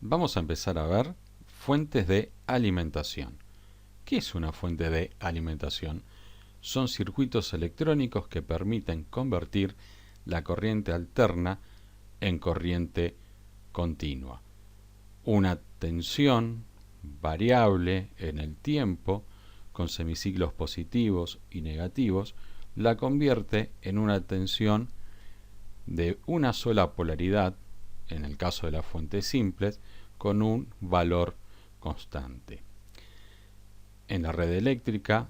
Vamos a empezar a ver fuentes de alimentación. ¿Qué es una fuente de alimentación? Son circuitos electrónicos que permiten convertir la corriente alterna en corriente continua. Una tensión variable en el tiempo, con semiciclos positivos y negativos, la convierte en una tensión de una sola polaridad, en el caso de las fuentes simples, con un valor constante. En la red eléctrica,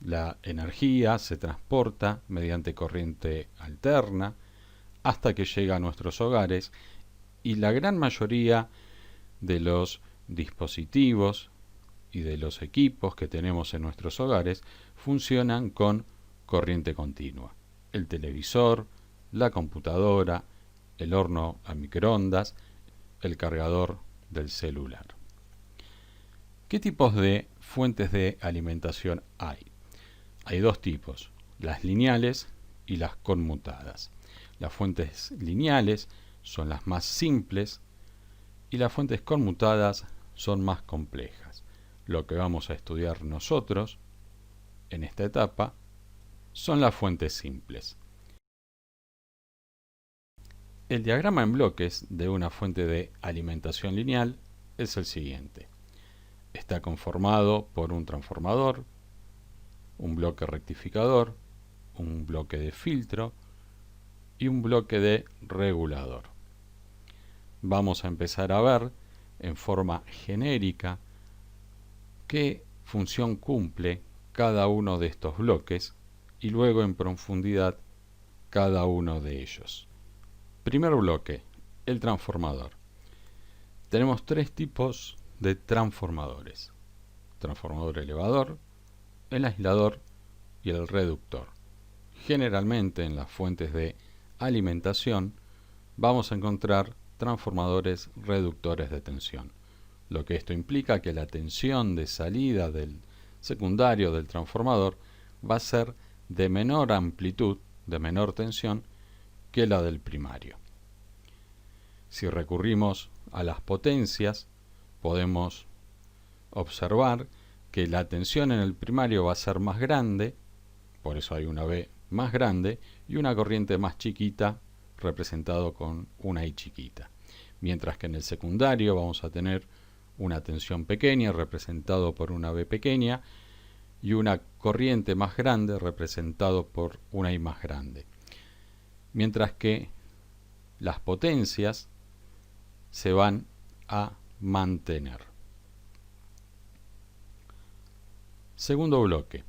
la energía se transporta mediante corriente alterna hasta que llega a nuestros hogares y la gran mayoría de los dispositivos y de los equipos que tenemos en nuestros hogares funcionan con corriente continua. El televisor, la computadora, el horno a microondas, el cargador del celular. ¿Qué tipos de fuentes de alimentación hay? Hay dos tipos, las lineales y las conmutadas. Las fuentes lineales son las más simples y las fuentes conmutadas son más complejas. Lo que vamos a estudiar nosotros en esta etapa son las fuentes simples. El diagrama en bloques de una fuente de alimentación lineal es el siguiente. Está conformado por un transformador, un bloque rectificador, un bloque de filtro y un bloque de regulador. Vamos a empezar a ver en forma genérica qué función cumple cada uno de estos bloques y luego en profundidad cada uno de ellos. Primer bloque, el transformador. Tenemos tres tipos de transformadores: transformador elevador, el aislador y el reductor. Generalmente en las fuentes de alimentación vamos a encontrar transformadores reductores de tensión, lo que esto implica que la tensión de salida del secundario del transformador va a ser de menor amplitud, de menor tensión, que la del primario. Si recurrimos a las potencias, podemos observar que la tensión en el primario va a ser más grande, por eso hay una B más grande, y una corriente más chiquita, representado con una I chiquita. Mientras que en el secundario vamos a tener una tensión pequeña, representado por una B pequeña, y una corriente más grande, representado por una I más grande. Mientras que las potencias se van a mantener. Segundo bloque,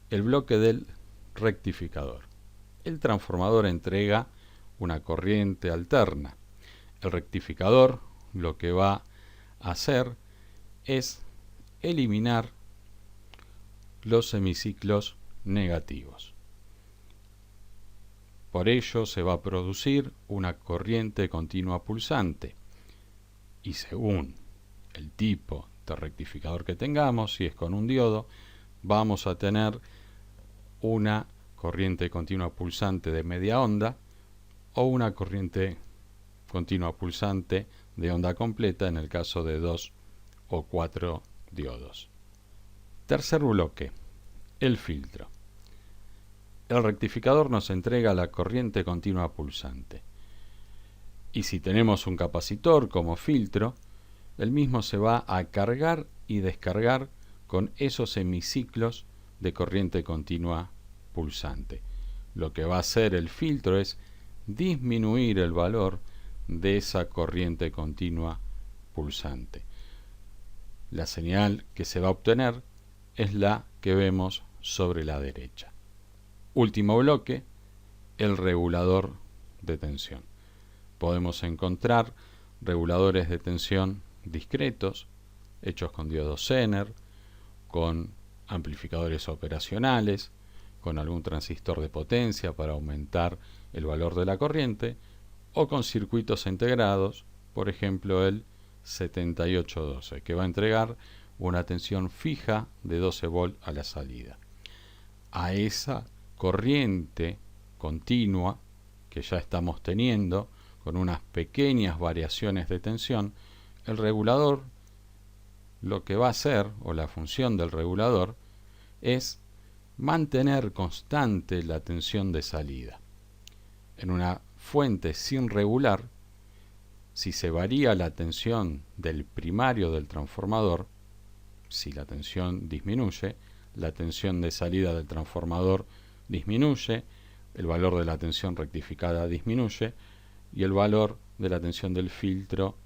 el bloque del rectificador. El transformador entrega una corriente alterna. El rectificador lo que va a hacer es eliminar los semiciclos negativos. Por ello se va a producir una corriente continua pulsante y según el tipo de rectificador que tengamos, si es con un diodo, vamos a tener una corriente continua pulsante de media onda o una corriente continua pulsante de onda completa en el caso de 2 o 4 diodos. Tercer bloque, el filtro. El rectificador nos entrega la corriente continua pulsante. Y si tenemos un capacitor como filtro, el mismo se va a cargar y descargar con esos semiciclos de corriente continua pulsante. Lo que va a hacer el filtro es disminuir el valor de esa corriente continua pulsante. La señal que se va a obtener es la que vemos sobre la derecha. Último bloque, el regulador de tensión. Podemos encontrar reguladores de tensión discretos, hechos con diodos Zener, con amplificadores operacionales, con algún transistor de potencia para aumentar el valor de la corriente, o con circuitos integrados, por ejemplo el 7812, que va a entregar una tensión fija de 12 volt a la salida. A esa corriente continua que ya estamos teniendo con unas pequeñas variaciones de tensión, el regulador lo que va a hacer, o la función del regulador, es mantener constante la tensión de salida. En una fuente sin regular, si se varía la tensión del primario del transformador, si la tensión disminuye, la tensión de salida del transformador disminuye, el valor de la tensión rectificada disminuye y el valor de la tensión del filtro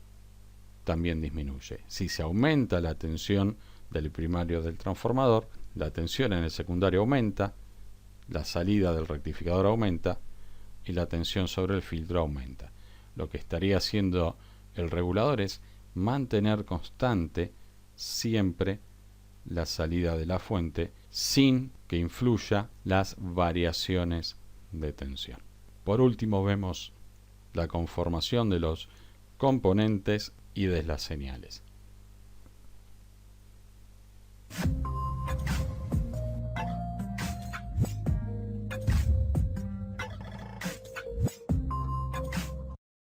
también disminuye. Si se aumenta la tensión del primario del transformador, la tensión en el secundario aumenta, la salida del rectificador aumenta y la tensión sobre el filtro aumenta. Lo que estaría haciendo el regulador es mantener constante siempre la salida de la fuente sin que influya las variaciones de tensión. Por último vemos la conformación de los componentes y de las señales.